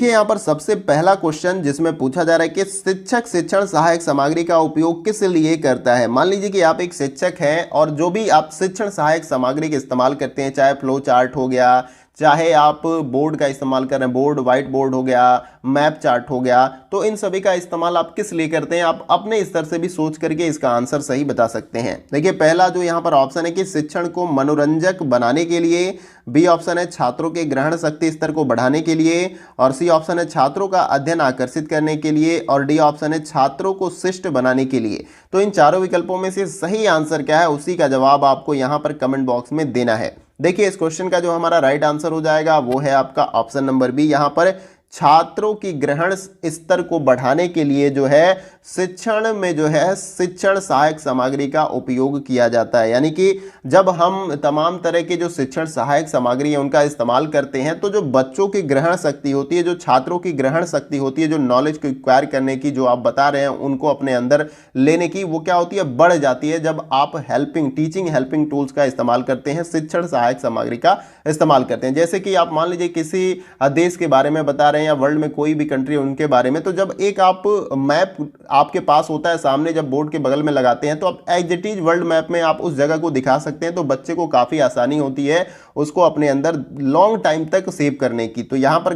देखिए यहाँ पर सबसे पहला क्वेश्चन जिसमें पूछा जा रहा है कि शिक्षक शिक्षण सहायक सामग्री का उपयोग किस लिए करता है। मान लीजिए कि आप एक शिक्षक हैं और जो भी आप शिक्षण सहायक सामग्री का इस्तेमाल करते हैं, चाहे फ्लो चार्ट हो गया, चाहे आप बोर्ड का इस्तेमाल कर रहे हैं, बोर्ड व्हाइट बोर्ड हो गया, मैप चार्ट हो गया, तो इन सभी का इस्तेमाल आप किस लिए करते हैं, आप अपने स्तर से भी सोच करके इसका आंसर सही बता सकते हैं। देखिए पहला जो यहाँ पर ऑप्शन है कि शिक्षण को मनोरंजक बनाने के लिए, बी ऑप्शन है छात्रों के ग्रहण शक्ति स्तर को बढ़ाने के लिए, और सी ऑप्शन है छात्रों का अध्ययन आकर्षित करने के लिए, और डी ऑप्शन है छात्रों को शिष्ट बनाने के लिए। तो इन चारों विकल्पों में से सही आंसर क्या है, उसी का जवाब आपको यहाँ पर कमेंट बॉक्स में देना है। देखिए इस क्वेश्चन का जो हमारा राइट आंसर हो जाएगा वो है आपका ऑप्शन नंबर बी। यहाँ पर छात्रों की ग्रहण स्तर को बढ़ाने के लिए जो है शिक्षण में जो है शिक्षण सहायक सामग्री का उपयोग किया जाता है। यानी कि जब हम तमाम तरह के जो शिक्षण सहायक सामग्री है उनका इस्तेमाल करते हैं, तो जो बच्चों की ग्रहण शक्ति होती है, जो छात्रों की ग्रहण शक्ति होती है, जो नॉलेज को एक्वायर करने की जो आप बता रहे हैं उनको अपने अंदर लेने की, वो क्या होती है, बढ़ जाती है जब आप टीचिंग हेल्पिंग टूल्स का इस्तेमाल करते हैं, शिक्षण सहायक सामग्री का इस्तेमाल करते हैं। जैसे कि आप मान लीजिए किसी देश के बारे में बता रहे हैं या वर्ल्ड में कोई भी कंट्री उनके बारे में, तो जब एक आप मैप आपके पास होता है सामने, जब बोर्ड के बगल में लगाते हैं तो आप as it is world map में आप उस जगह को दिखा सकते हैं, तो बच्चे को काफ़ी आसानी होती है उसको अपने अंदर लॉन्ग टाइम तक सेव करने की। तो यहाँ पर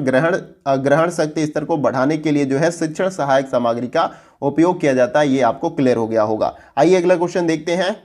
ग्रहण शक्ति स्तर को बढ़ाने के लिए जो है शिक्षण सहायक सामग्री का उपयोग किया जाता है, ये आपको क्लियर हो गया होगा। आइए अगला क्वेश्चन देखते हैं।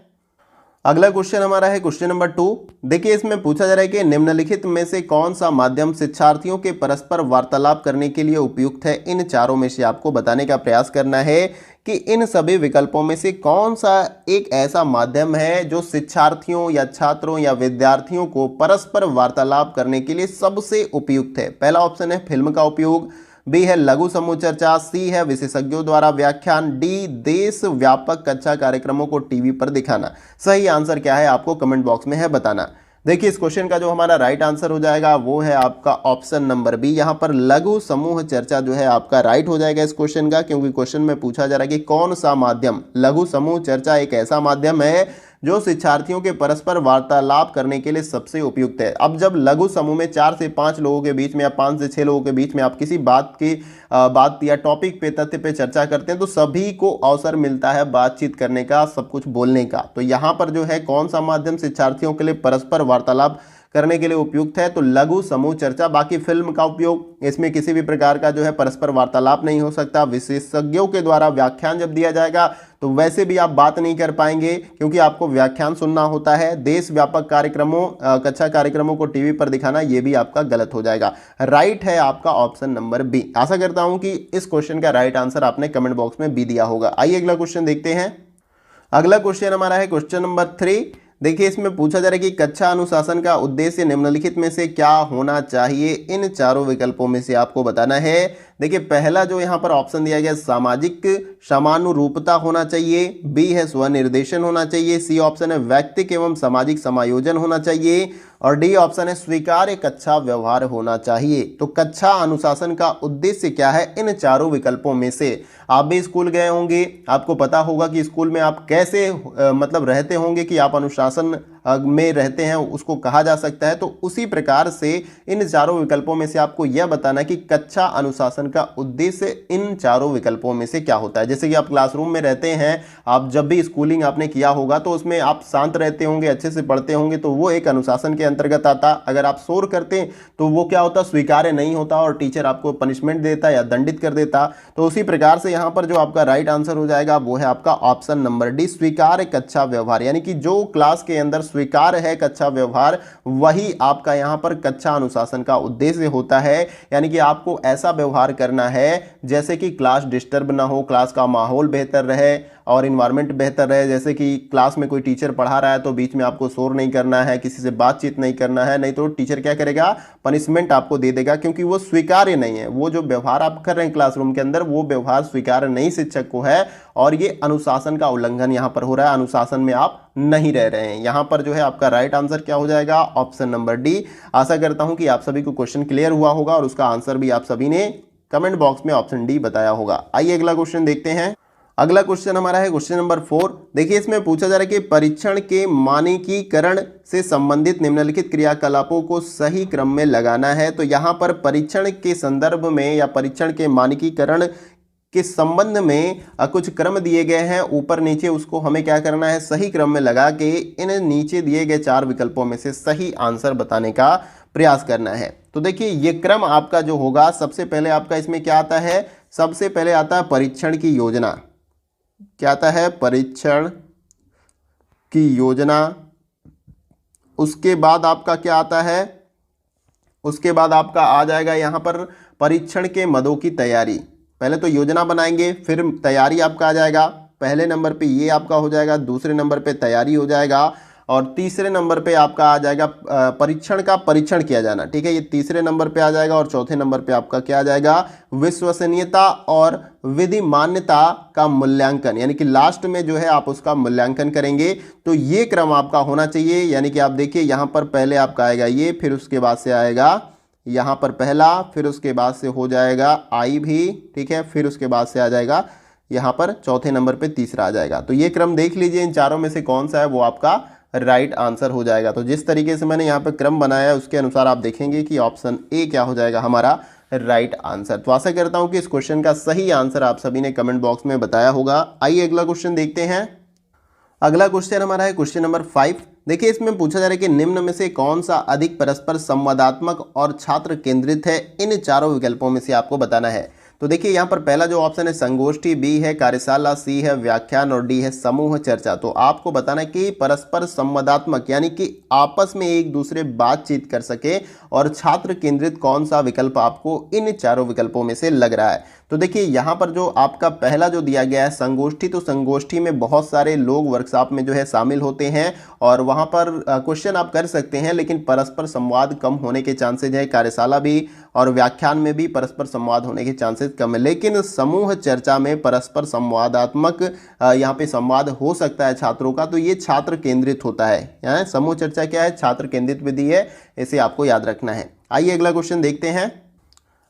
अगला क्वेश्चन हमारा है क्वेश्चन नंबर 2। देखिए इसमें पूछा जा रहा है कि निम्नलिखित में से कौन सा माध्यम शिक्षार्थियों के परस्पर वार्तालाप करने के लिए उपयुक्त है। इन चारों में से आपको बताने का प्रयास करना है कि इन सभी विकल्पों में से कौन सा एक ऐसा माध्यम है जो शिक्षार्थियों या छात्रों या विद्यार्थियों को परस्पर वार्तालाप करने के लिए सबसे उपयुक्त है। पहला ऑप्शन है फिल्म का उपयोग, बी है लघु समूह चर्चा, सी है विशेषज्ञों द्वारा व्याख्यान, डी देश व्यापक कक्षा कार्यक्रमों को टीवी पर दिखाना। सही आंसर क्या है आपको कमेंट बॉक्स में है बताना। देखिए इस क्वेश्चन का जो हमारा राइट आंसर हो जाएगा वो है आपका ऑप्शन नंबर बी। यहाँ पर लघु समूह चर्चा जो है आपका राइट हो जाएगा इस क्वेश्चन का, क्योंकि क्वेश्चन में पूछा जा रहा है कि कौन सा माध्यम, लघु समूह चर्चा एक ऐसा माध्यम है जो शिक्षार्थियों के परस्पर वार्तालाप करने के लिए सबसे उपयुक्त है। अब जब लघु समूह में 4 से 5 लोगों के बीच में या 5 से 6 लोगों के बीच में आप किसी बात या टॉपिक पे, तथ्य पे चर्चा करते हैं, तो सभी को अवसर मिलता है बातचीत करने का, सब कुछ बोलने का। तो यहाँ पर जो है कौन सा माध्यम शिक्षार्थियों के लिए परस्पर वार्तालाप करने के लिए उपयुक्त है, तो लघु समूह चर्चा। बाकी फिल्म का उपयोग, इसमें किसी भी प्रकार का जो है परस्पर वार्तालाप नहीं हो सकता। विशेषज्ञों के द्वारा व्याख्यान जब दिया जाएगा तो वैसे भी आप बात नहीं कर पाएंगे, क्योंकि आपको व्याख्यान सुनना होता है। देश व्यापक कार्यक्रमों कक्षा कार्यक्रमों को टीवी पर दिखाना, ये भी आपका गलत हो जाएगा। राइट है आपका ऑप्शन नंबर बी। आशा करता हूं कि इस क्वेश्चन का राइट आंसर आपने कमेंट बॉक्स में बी दिया होगा। आइए अगला क्वेश्चन देखते हैं। अगला क्वेश्चन हमारा है क्वेश्चन नंबर 3। देखिए इसमें पूछा जा रहा है कि कक्षा अनुशासन का उद्देश्य निम्नलिखित में से क्या होना चाहिए। इन चारों विकल्पों में से आपको बताना है। देखिए पहला जो यहाँ पर ऑप्शन दिया गया सामाजिक समानुरूपता होना चाहिए, बी है स्वनिर्देशन होना चाहिए, सी ऑप्शन है व्यक्तिक एवं सामाजिक समायोजन होना चाहिए, और डी ऑप्शन है स्वीकार्य कक्षा व्यवहार होना चाहिए। तो कक्षा अनुशासन का उद्देश्य क्या है इन चारों विकल्पों में से। आप भी स्कूल गए होंगे, आपको पता होगा कि स्कूल में आप कैसे मतलब रहते होंगे कि आप अनुशासन में रहते हैं, उसको कहा जा सकता है। तो उसी प्रकार से इन चारों विकल्पों में से आपको यह बताना कि कक्षा अनुशासन का उद्देश्य इन चारों विकल्पों में से क्या होता है। जैसे कि आप क्लासरूम में रहते हैं, आप जब भी स्कूलिंग आपने किया होगा तो उसमें आप शांत रहते होंगे, अच्छे से पढ़ते होंगे, तो वो एक अनुशासन के अंतर्गत आता। अगर आप शोर करते तो वो क्या होता, स्वीकार्य नहीं होता और टीचर आपको पनिशमेंट देता या दंडित कर देता। तो उसी प्रकार से यहाँ पर जो आपका राइट आंसर हो जाएगा वो है आपका ऑप्शन नंबर डी, स्वीकार्य कक्षा व्यवहार। यानी कि जो क्लास के अंदर स्वीकार है कक्षा व्यवहार, वही आपका यहाँ पर कक्षा अनुशासन का उद्देश्य होता है। यानी कि आपको ऐसा व्यवहार करना है जैसे कि क्लास डिस्टर्ब ना हो, क्लास का माहौल बेहतर रहे और इन्वायरमेंट बेहतर रहे। जैसे कि क्लास में कोई टीचर पढ़ा रहा है तो बीच में आपको शोर नहीं करना है, किसी से बातचीत नहीं करना है, नहीं तो टीचर क्या करेगा, पनिशमेंट आपको दे देगा, क्योंकि वो स्वीकार्य नहीं है। वो जो व्यवहार आप कर रहे हैं क्लासरूम के अंदर, वो व्यवहार स्वीकार्य नहीं शिक्षक को है और ये अनुशासन का उल्लंघन यहाँ पर हो रहा है, अनुशासन में आप नहीं रह रहे हैं। यहाँ पर जो है आपका राइट आंसर क्या हो जाएगा, ऑप्शन नंबर डी। आशा करता हूं कि आप सभी को क्वेश्चन क्लियर हुआ होगा और उसका आंसर भी आप सभी ने कमेंट बॉक्स में ऑप्शन डी बताया होगा। आइए अगला क्वेश्चन देखते हैं। अगला क्वेश्चन हमारा है क्वेश्चन नंबर 4। देखिए इसमें पूछा जा रहा है कि परीक्षण के मानकीकरण से संबंधित निम्नलिखित क्रियाकलापों को सही क्रम में लगाना है। तो यहाँ पर परीक्षण के संदर्भ में या परीक्षण के मानकीकरण के संबंध में कुछ क्रम दिए गए हैं ऊपर नीचे, उसको हमें क्या करना है, सही क्रम में लगा के इन नीचे दिए गए 4 विकल्पों में से सही आंसर बताने का प्रयास करना है। तो देखिए ये क्रम आपका जो होगा, सबसे पहले आपका इसमें क्या आता है, सबसे पहले आता है परीक्षण की योजना। क्या आता है, परीक्षण की योजना। उसके बाद आपका क्या आता है, उसके बाद आपका आ जाएगा यहाँ पर परीक्षण के मदों की तैयारी। पहले तो योजना बनाएंगे, फिर तैयारी आपका आ जाएगा। पहले नंबर पे ये आपका हो जाएगा, दूसरे नंबर पे तैयारी हो जाएगा, और तीसरे नंबर पे आपका आ जाएगा परीक्षण का परीक्षण किया जाना। ठीक है, ये तीसरे नंबर पे आ जाएगा, और चौथे नंबर पे आपका क्या आ जाएगा, विश्वसनीयता और विधि मान्यता का मूल्यांकन, यानी कि लास्ट में जो है आप उसका मूल्यांकन करेंगे। तो ये क्रम आपका होना चाहिए। यानी कि आप देखिए यहाँ पर पहले आपका आएगा ये, फिर उसके बाद से आएगा यहाँ पर पहला, फिर उसके बाद से हो जाएगा आई भी, ठीक है, फिर उसके बाद से आ जाएगा यहाँ पर चौथे नंबर पे तीसरा आ जाएगा। तो ये क्रम देख लीजिए, इन चारों में से कौन सा है वो आपका राइट आंसर हो जाएगा। तो जिस तरीके से मैंने यहाँ पे क्रम बनाया है उसके अनुसार आप देखेंगे कि ऑप्शन ए क्या हो जाएगा हमारा राइट आंसर। तो आशा करता हूँ कि इस क्वेश्चन का सही आंसर आप सभी ने कमेंट बॉक्स में बताया होगा। आइए अगला क्वेश्चन देखते हैं। अगला क्वेश्चन हमारा है क्वेश्चन नंबर 5। देखिए इसमें पूछा जा रहा है कि निम्न में से कौन सा अधिक परस्पर संवादात्मक और छात्र केंद्रित है, इन चारों विकल्पों में से आपको बताना है। तो देखिए यहाँ पर पहला जो ऑप्शन है संगोष्ठी, बी है कार्यशाला, सी है व्याख्यान और डी है समूह चर्चा। तो आपको बताना है कि परस्पर संवादात्मक यानी कि आपस में एक दूसरे बातचीत कर सके और छात्र केंद्रित कौन सा विकल्प आपको इन चारों विकल्पों में से लग रहा है। तो देखिए यहाँ पर जो आपका पहला जो दिया गया है संगोष्ठी, तो संगोष्ठी में बहुत सारे लोग वर्कशॉप में जो है शामिल होते हैं और वहाँ पर क्वेश्चन आप कर सकते हैं, लेकिन परस्पर संवाद कम होने के चांसेज है। कार्यशाला भी और व्याख्यान में भी परस्पर संवाद होने के चांसेस कम है, लेकिन समूह चर्चा में परस्पर संवादात्मक यहाँ पे संवाद हो सकता है छात्रों का। तो ये छात्र केंद्रित होता है। यहाँ समूह चर्चा क्या है, छात्र केंद्रित विधि है, इसे आपको याद रखना है। आइए अगला क्वेश्चन देखते हैं।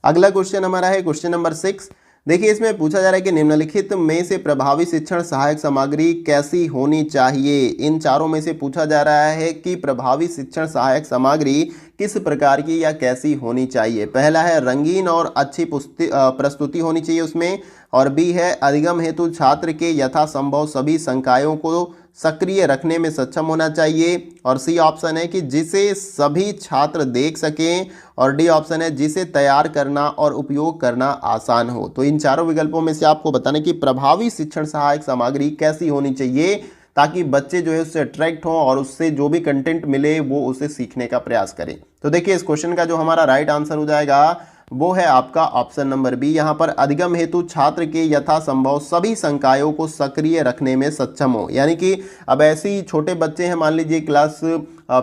अगला क्वेश्चन हमारा है क्वेश्चन नंबर 6। देखिए इसमें पूछा जा रहा है कि निम्नलिखित में से प्रभावी शिक्षण सहायक सामग्री कैसी होनी चाहिए। इन चारों में से पूछा जा रहा है कि प्रभावी शिक्षण सहायक सामग्री किस प्रकार की या कैसी होनी चाहिए। पहला है रंगीन और अच्छी प्रस्तुति होनी चाहिए उसमें, और बी है अधिगम हेतु छात्र के यथासंभव सभी संकायों को सक्रिय रखने में सक्षम होना चाहिए, और सी ऑप्शन है कि जिसे सभी छात्र देख सकें, और डी ऑप्शन है जिसे तैयार करना और उपयोग करना आसान हो। तो इन चारों विकल्पों में से आपको बताना कि प्रभावी शिक्षण सहायक सामग्री कैसी होनी चाहिए ताकि बच्चे जो है उससे अट्रैक्ट हों और उससे जो भी कंटेंट मिले वो उसे सीखने का प्रयास करें। तो देखिए इस क्वेश्चन का जो हमारा राइट आंसर हो जाएगा वो है आपका ऑप्शन नंबर बी। यहाँ पर अधिगम हेतु छात्र के यथासंभव सभी संकायों को सक्रिय रखने में सक्षम हो, यानी कि अब ऐसे ही छोटे बच्चे हैं, मान लीजिए क्लास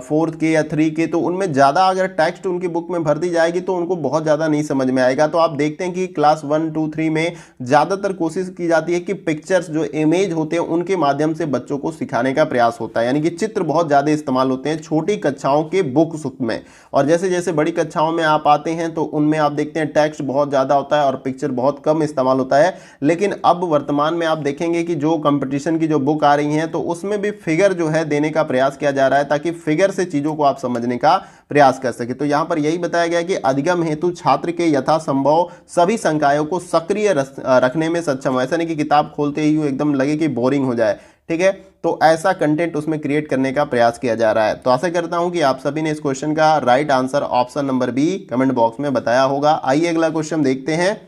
4 के या 3 के, तो उनमें ज़्यादा अगर टेक्स्ट उनकी बुक में भर दी जाएगी तो उनको बहुत ज़्यादा नहीं समझ में आएगा। तो आप देखते हैं कि क्लास 1, 2, 3 में ज़्यादातर कोशिश की जाती है कि पिक्चर्स जो इमेज होते हैं उनके माध्यम से बच्चों को सिखाने का प्रयास होता है, यानी कि चित्र बहुत ज़्यादा इस्तेमाल होते हैं छोटी कक्षाओं के बुक्स में। और जैसे जैसे बड़ी कक्षाओं में आप आते हैं तो उनमें आप देखते हैं टेक्स्ट बहुत ज़्यादा होता है और पिक्चर बहुत कम इस्तेमाल होता है। लेकिन अब वर्तमान में आप देखेंगे कि जो कंपटीशन की जो बुक आ रही हैं तो उसमें भी फिगर जो है देने का प्रयास किया जा रहा है ताकि फिगर से चीज़ों को आप समझने का प्रयास कर सके। तो यहाँ पर यही बताया गया कि अधिगम हेतु छात्र के यथासंभव सभी संकायों को सक्रिय रखने में सक्षम हो। ऐसा नहीं कि किताब खोलते ही एकदम लगे कि बोरिंग हो जाए, ठीक है, तो ऐसा कंटेंट उसमें क्रिएट करने का प्रयास किया जा रहा है। तो आशा करता हूं कि आप सभी ने इस क्वेश्चन का right answer option number B comment box में बताया होगा। आइए अगला क्वेश्चन देखते हैं।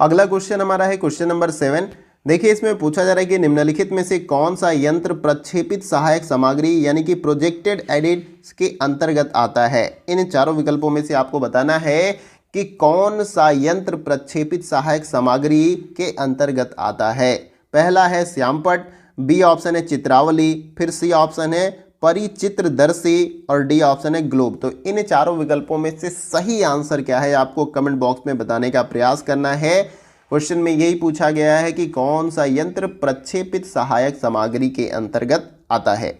अगला क्वेश्चन हमारा है क्वेश्चन नंबर 7। देखिए इसमें पूछा जा रहा है कि निम्नलिखित में से कौन सा यंत्र प्रक्षेपित सहायक सामग्री यानी कि प्रोजेक्टेड एडिट्स के अंतर्गत आता है। इन चारों विकल्पों में से आपको बताना है कि कौन सा यंत्र प्रक्षेपित सहायक सामग्री के अंतर्गत आता है। पहला है श्यामपट्ट, बी ऑप्शन है चित्रावली, फिर सी ऑप्शन है परिचित्रदर्शी और डी ऑप्शन है ग्लोब। तो इन चारों विकल्पों में से सही आंसर क्या है आपको कमेंट बॉक्स में बताने का प्रयास करना है। क्वेश्चन में यही पूछा गया है कि कौन सा यंत्र प्रक्षेपित सहायक सामग्री के अंतर्गत आता है।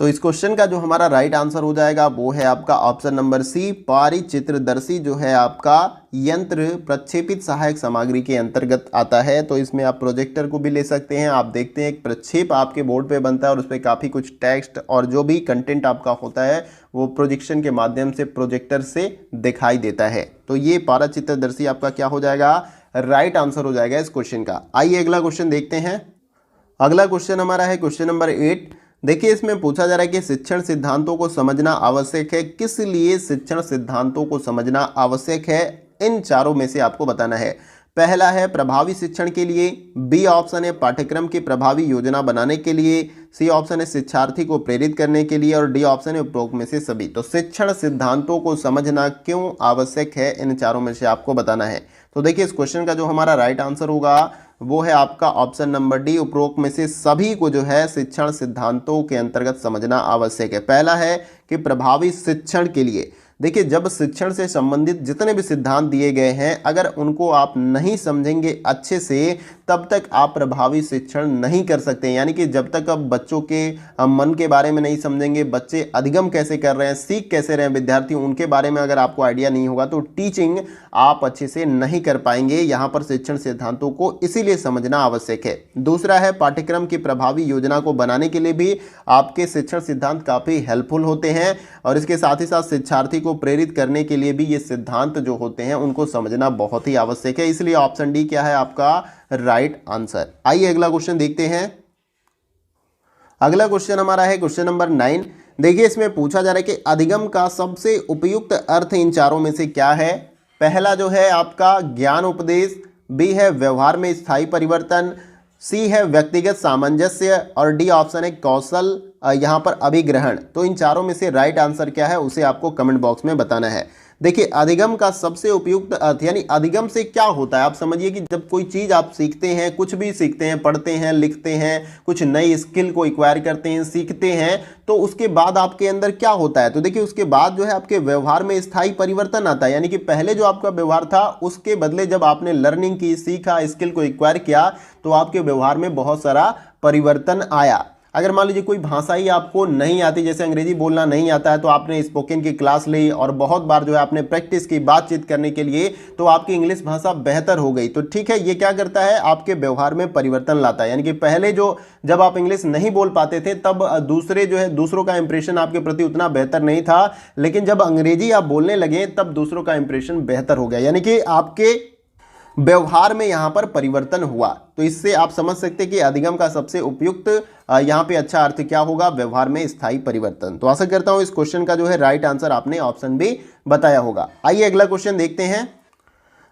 तो इस क्वेश्चन का जो हमारा राइट आंसर हो जाएगा वो है आपका ऑप्शन नंबर सी, पारिचित्रदर्शी जो है आपका यंत्र प्रक्षेपित सहायक सामग्री के अंतर्गत आता है। तो इसमें आप प्रोजेक्टर को भी ले सकते हैं। आप देखते हैं एक प्रक्षेप आपके बोर्ड पे बनता है और उस पर काफ़ी कुछ टेक्स्ट और जो भी कंटेंट आपका होता है वो प्रोजेक्शन के माध्यम से प्रोजेक्टर से दिखाई देता है। तो ये पाराचित्रदर्शी आपका क्या हो जाएगा, राइट आंसर हो जाएगा इस क्वेश्चन का। आइए अगला क्वेश्चन देखते हैं। अगला क्वेश्चन हमारा है क्वेश्चन नंबर 8। देखिए इसमें पूछा जा रहा है कि शिक्षण सिद्धांतों को समझना आवश्यक है, किस लिए शिक्षण सिद्धांतों को समझना आवश्यक है, इन चारों में से आपको बताना है। पहला है प्रभावी शिक्षण के लिए, बी ऑप्शन है पाठ्यक्रम की प्रभावी योजना बनाने के लिए, सी ऑप्शन है शिक्षार्थी को प्रेरित करने के लिए और डी ऑप्शन है उपरोक्त में से सभी। तो शिक्षण सिद्धांतों को समझना क्यों आवश्यक है, इन चारों में से आपको बताना है। तो देखिए इस क्वेश्चन का जो हमारा राइट आंसर होगा वो है आपका ऑप्शन नंबर डी, उपरोक्त में से सभी को जो है शिक्षण सिद्धांतों के अंतर्गत समझना आवश्यक है। पहला है कि प्रभावी शिक्षण के लिए, देखिए जब शिक्षण से संबंधित जितने भी सिद्धांत दिए गए हैं अगर उनको आप नहीं समझेंगे अच्छे से तब तक आप प्रभावी शिक्षण नहीं कर सकते। यानी कि जब तक आप बच्चों के मन के बारे में नहीं समझेंगे, बच्चे अधिगम कैसे कर रहे हैं, सीख कैसे रहे हैं विद्यार्थी, उनके बारे में अगर आपको आइडिया नहीं होगा तो टीचिंग आप अच्छे से नहीं कर पाएंगे। यहाँ पर शिक्षण सिद्धांतों को इसीलिए समझना आवश्यक है। दूसरा है पाठ्यक्रम की प्रभावी योजना को बनाने के लिए भी आपके शिक्षण सिद्धांत काफ़ी हेल्पफुल होते हैं और इसके साथ ही साथ शिक्षार्थी को प्रेरित करने के लिए भी ये सिद्धांत जो होते हैं उनको समझना बहुत ही आवश्यक है। इसलिए ऑप्शन डी क्या है आपका राइट आंसर। आइए अगला क्वेश्चन देखते हैं। अगला क्वेश्चन हमारा है क्वेश्चन नंबर 9। देखिए इसमें पूछा जा रहा है कि अधिगम का सबसे उपयुक्त अर्थ इन चारों में से क्या है। पहला जो है आपका ज्ञान उपदेश, बी है व्यवहार में स्थायी परिवर्तन, सी है व्यक्तिगत सामंजस्य और डी ऑप्शन है कौशल यहाँ पर अभिग्रहण। तो इन चारों में से राइट आंसर क्या है उसे आपको कमेंट बॉक्स में बताना है। देखिए अधिगम का सबसे उपयुक्त अर्थ यानी अधिगम से क्या होता है, आप समझिए कि जब कोई चीज़ आप सीखते हैं, कुछ भी सीखते हैं, पढ़ते हैं, लिखते हैं, कुछ नई स्किल को एक्वायर करते हैं, सीखते हैं, तो उसके बाद आपके अंदर क्या होता है। तो देखिए उसके बाद जो है आपके व्यवहार में स्थायी परिवर्तन आता है। यानी कि पहले जो आपका व्यवहार था उसके बदले जब आपने लर्निंग की, सीखा, स्किल को एक्वायर किया तो आपके व्यवहार में बहुत सारा परिवर्तन आया। अगर मान लीजिए कोई भाषा ही आपको नहीं आती, जैसे अंग्रेजी बोलना नहीं आता है, तो आपने स्पोकन की क्लास ली और बहुत बार जो है आपने प्रैक्टिस की बातचीत करने के लिए, तो आपकी इंग्लिश भाषा बेहतर हो गई। तो ठीक है, ये क्या करता है आपके व्यवहार में परिवर्तन लाता है। यानी कि पहले जब आप इंग्लिश नहीं बोल पाते थे तब दूसरों का इंप्रेशन आपके प्रति उतना बेहतर नहीं था, लेकिन जब अंग्रेजी आप बोलने लगे तब दूसरों का इंप्रेशन बेहतर हो गया। यानी कि आपके व्यवहार में यहां पर परिवर्तन हुआ। तो इससे आप समझ सकते हैं कि अधिगम का सबसे उपयुक्त यहां पे अच्छा अर्थ क्या होगा, व्यवहार में स्थायी परिवर्तन। तो आशा करता हूं इस क्वेश्चन का जो है राइट आंसर आपने ऑप्शन भी बताया होगा। आइए अगला क्वेश्चन देखते हैं।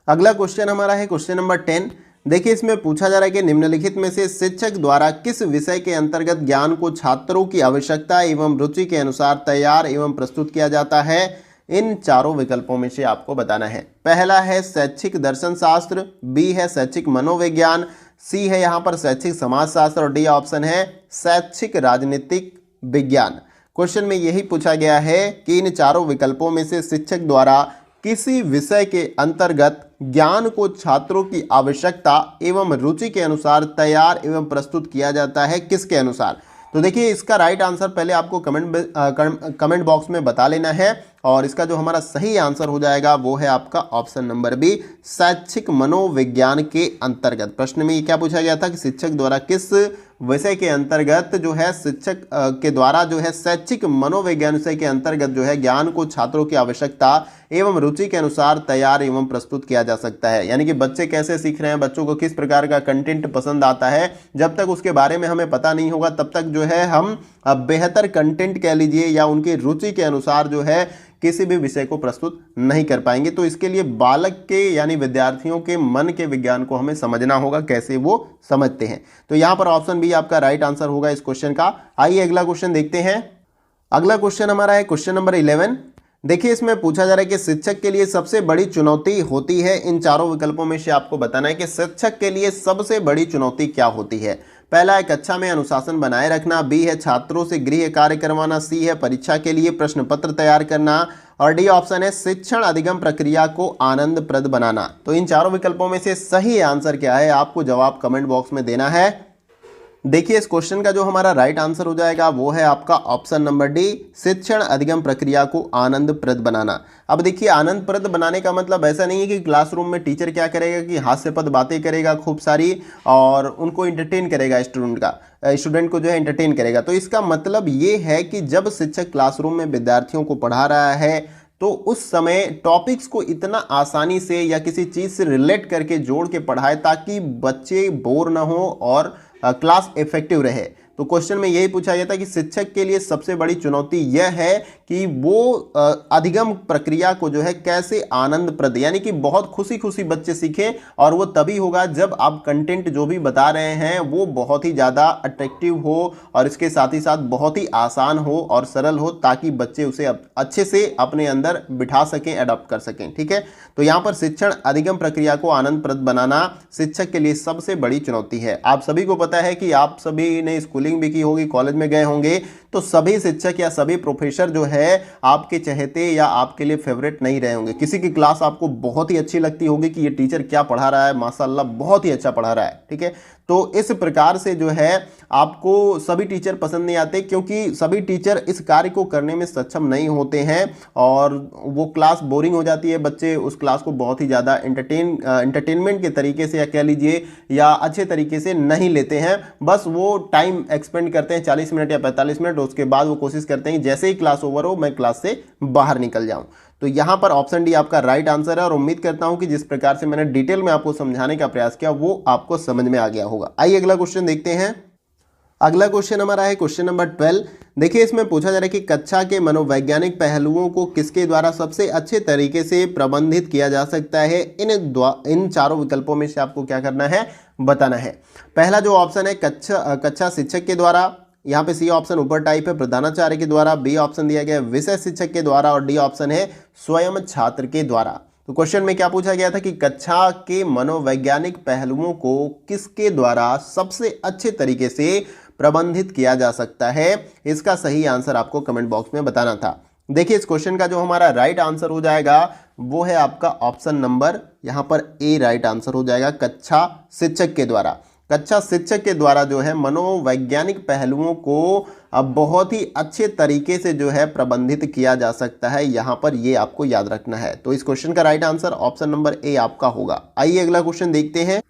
अगला क्वेश्चन हमारा है क्वेश्चन नंबर 10। देखिए इसमें पूछा जा रहा है कि निम्नलिखित में से शिक्षक द्वारा किस विषय के अंतर्गत ज्ञान को छात्रों की आवश्यकता एवं रुचि के अनुसार तैयार एवं प्रस्तुत किया जाता है। इन चारों विकल्पों में से आपको बताना है। पहला है शैक्षिक दर्शन शास्त्र, बी है शैक्षिक मनोविज्ञान, सी है यहाँ पर शैक्षिक समाजशास्त्र और डी ऑप्शन है शैक्षिक राजनीतिक विज्ञान। क्वेश्चन में यही पूछा गया है कि इन चारों विकल्पों में से शिक्षक द्वारा किसी विषय के अंतर्गत ज्ञान को छात्रों की आवश्यकता एवं रुचि के अनुसार तैयार एवं प्रस्तुत किया जाता है, किसके अनुसार। तो देखिए इसका राइट आंसर पहले आपको कमेंट बॉक्स में बता लेना है और इसका जो हमारा सही आंसर हो जाएगा वो है आपका ऑप्शन नंबर बी, शैक्षिक मनोविज्ञान के अंतर्गत। प्रश्न में ये क्या पूछा गया था कि शिक्षक द्वारा किस विषय के अंतर्गत जो है शिक्षक के द्वारा जो है शैक्षिक मनोविज्ञान विषय के अंतर्गत जो है ज्ञान को छात्रों की आवश्यकता एवं रुचि के अनुसार तैयार एवं प्रस्तुत किया जा सकता है। यानी कि बच्चे कैसे सीख रहे हैं, बच्चों को किस प्रकार का कंटेंट पसंद आता है, जब तक उसके बारे में हमें पता नहीं होगा तब तक जो है हम बेहतर कंटेंट कह लीजिए या उनकी रुचि के अनुसार जो है किसी भी विषय को प्रस्तुत नहीं कर पाएंगे। तो इसके लिए बालक के यानी विद्यार्थियों के मन के विज्ञान को हमें समझना होगा, कैसे वो समझते हैं। तो यहाँ पर ऑप्शन बी आपका राइट आंसर होगा इस क्वेश्चन का। आइए अगला क्वेश्चन देखते हैं। अगला क्वेश्चन हमारा है क्वेश्चन नंबर 11। देखिए इसमें पूछा जा रहा है कि शिक्षक के लिए सबसे बड़ी चुनौती होती है। इन चारों विकल्पों में से आपको बताना है कि शिक्षक के लिए सबसे बड़ी चुनौती क्या होती है। पहला है कक्षा में अनुशासन बनाए रखना, बी है छात्रों से गृह कार्य करवाना, सी है परीक्षा के लिए प्रश्न पत्र तैयार करना और डी ऑप्शन है शिक्षण अधिगम प्रक्रिया को आनंदप्रद बनाना। तो इन चारों विकल्पों में से सही आंसर क्या है आपको जवाब कमेंट बॉक्स में देना है। देखिए इस क्वेश्चन का जो हमारा राइट आंसर हो जाएगा वो है आपका ऑप्शन नंबर डी, शिक्षण अधिगम प्रक्रिया को आनंदप्रद बनाना। अब देखिए आनंदप्रद बनाने का मतलब ऐसा नहीं है कि क्लासरूम में टीचर क्या करेगा कि हास्यपद बातें करेगा खूब सारी और उनको इंटरटेन करेगा, स्टूडेंट को जो है इंटरटेन करेगा। तो इसका मतलब ये है कि जब शिक्षक क्लासरूम में विद्यार्थियों को पढ़ा रहा है तो उस समय टॉपिक्स को इतना आसानी से या किसी चीज़ से रिलेट करके जोड़ के पढ़ाए ताकि बच्चे बोर ना हो और क्लास इफेक्टिव रहे। तो क्वेश्चन में यही पूछा गया था कि शिक्षक के लिए सबसे बड़ी चुनौती यह है कि वो अधिगम प्रक्रिया को जो है कैसे आनंदप्रद, यानी कि बहुत खुशी खुशी बच्चे सीखें, और वो तभी होगा जब आप कंटेंट जो भी बता रहे हैं वो बहुत ही ज़्यादा अट्रैक्टिव हो और इसके साथ ही साथ बहुत ही आसान हो और सरल हो ताकि बच्चे उसे अच्छे से अपने अंदर बिठा सकें, अडॉप्ट कर सकें। ठीक है, तो यहाँ पर शिक्षण अधिगम प्रक्रिया को आनंदप्रद बनाना शिक्षक के लिए सबसे बड़ी चुनौती है। आप सभी को पता है कि आप सभी ने स्कूलिंग भी की होगी, कॉलेज में गए होंगे, तो सभी शिक्षक या सभी प्रोफेसर जो है आपके चहेते या आपके लिए फेवरेट नहीं रहे होंगे। किसी की क्लास आपको बहुत ही अच्छी लगती होगी कि ये टीचर क्या पढ़ा रहा है, माशाल्लाह बहुत ही अच्छा पढ़ा रहा है। ठीक है, तो इस प्रकार से जो है आपको सभी टीचर पसंद नहीं आते क्योंकि सभी टीचर इस कार्य को करने में सक्षम नहीं होते हैं और वो क्लास बोरिंग हो जाती है। बच्चे उस क्लास को बहुत ही ज़्यादा एंटरटेनमेंट के तरीके से या कह लीजिए या अच्छे तरीके से नहीं लेते हैं, बस वो टाइम एक्सपेंड करते हैं 40 मिनट या 45 मिनट, उसके बाद वो कोशिश करते हैं जैसे ही क्लास ओवर हो मैं क्लास से बाहर निकल जाऊं। तो यहां पर ऑप्शन डी आपका राइट आंसर है और उम्मीद करता हूं कि जिस प्रकार से मैंने डिटेल में आपको समझाने का प्रयास किया वो आपको समझ में आ गया होगा। आइए अगला क्वेश्चन देखते हैं। अगला क्वेश्चन हमारा है क्वेश्चन नंबर 12। देखिए इसमें पूछा जा रहा है कि कक्षा के मनोवैज्ञानिक पहलुओं को किसके द्वारा सबसे अच्छे तरीके से प्रबंधित किया जा सकता है। इन चारों विकल्पों में से आपको क्या करना है, बताना है। पहला जो ऑप्शन है कक्षा शिक्षक के द्वारा, यहाँ पे सी ऑप्शन ऊपर टाइप है प्रधानाचार्य के द्वारा, बी ऑप्शन दिया गया विषय शिक्षक के द्वारा और डी ऑप्शन है स्वयं छात्र के द्वारा। तो क्वेश्चन में क्या पूछा गया था कि कक्षा के मनोवैज्ञानिक पहलुओं को किसके द्वारा सबसे अच्छे तरीके से प्रबंधित किया जा सकता है। इसका सही आंसर आपको कमेंट बॉक्स में बताना था। देखिए इस क्वेश्चन का जो हमारा राइट आंसर हो जाएगा वो है आपका ऑप्शन नंबर यहाँ पर ए राइट आंसर हो जाएगा, कक्षा शिक्षक के द्वारा। कक्षा शिक्षक के द्वारा जो है मनोवैज्ञानिक पहलुओं को अब बहुत ही अच्छे तरीके से जो है प्रबंधित किया जा सकता है। यहाँ पर ये आपको याद रखना है। तो इस क्वेश्चन का right answer option number A आपका होगा। आइए अगला क्वेश्चन देखते हैं।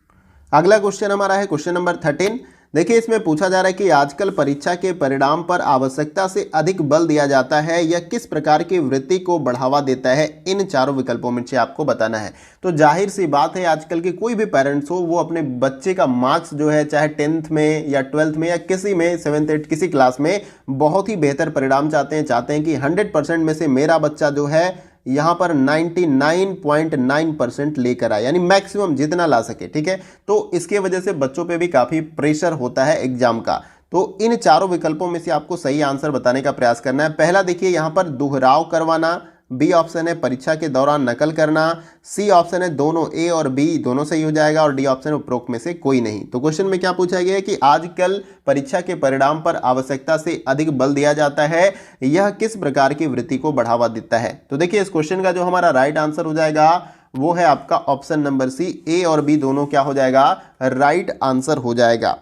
अगला क्वेश्चन हमारा है क्वेश्चन नंबर 13। देखिए इसमें पूछा जा रहा है कि आजकल परीक्षा के परिणाम पर आवश्यकता से अधिक बल दिया जाता है, यह किस प्रकार की वृत्ति को बढ़ावा देता है। इन चारों विकल्पों में से आपको बताना है। तो जाहिर सी बात है आजकल के कोई भी पेरेंट्स हो वो अपने बच्चे का मार्क्स जो है चाहे 10th में या 12th में या किसी में 7th 8th किसी क्लास में बहुत ही बेहतर परिणाम चाहते हैं कि 100% में से मेरा बच्चा जो है यहाँ पर 99.9% लेकर आए, यानी मैक्सिमम जितना ला सके। ठीक है, तो इसके वजह से बच्चों पे भी काफ़ी प्रेशर होता है एग्जाम का। तो इन चारों विकल्पों में से आपको सही आंसर बताने का प्रयास करना है। पहला देखिए यहाँ पर दोहराव करवाना, बी ऑप्शन है परीक्षा के दौरान नकल करना, सी ऑप्शन है दोनों ए और बी दोनों सही हो जाएगा और डी ऑप्शन उपरोक्त में से कोई नहीं। तो क्वेश्चन में क्या पूछा गया है कि आजकल परीक्षा के परिणाम पर आवश्यकता से अधिक बल दिया जाता है, यह किस प्रकार की वृत्ति को बढ़ावा देता है। तो देखिए इस क्वेश्चन का जो हमारा राइट आंसर हो जाएगा वो है आपका ऑप्शन नंबर सी, ए और बी दोनों क्या हो जाएगा, राइट आंसर हो जाएगा।